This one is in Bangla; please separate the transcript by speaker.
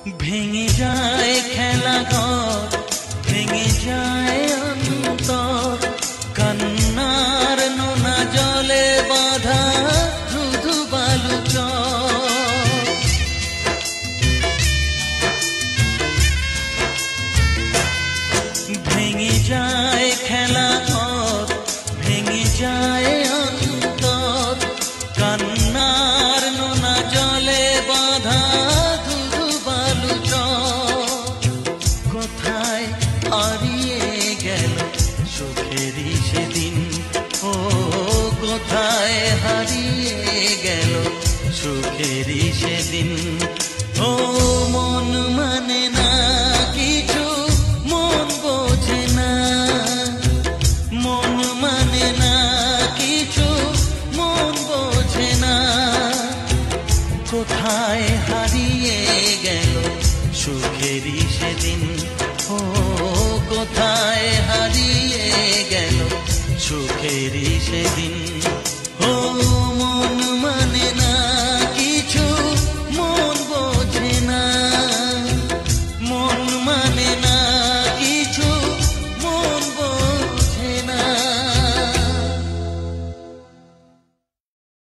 Speaker 1: ভেঙে যায় খেলাঘর, ভেঙে যায় অন্তর, কান্নার নোনা জলে বাঁধা ধুধু বালু চর। ভেঙে যায় খেলাঘর, ভেঙে যায় অন্তর, কান্নার নোনা জলে বাঁধা ধুধু বালু চর। কোথায় হারিয়ে গেল সুখেরই সেদিন, ও কোথায় হারিয়ে গেল সুখেরই সেদিন। ও মন মানে না কিছু, মন বোঝে না, মন মানে না কিছু, মন বোঝে না। কোথায় হারিয়ে গেল সুখেরই সেদিন, ও কোথায় হারিয়ে গেল সুখেরই সেদিন। ও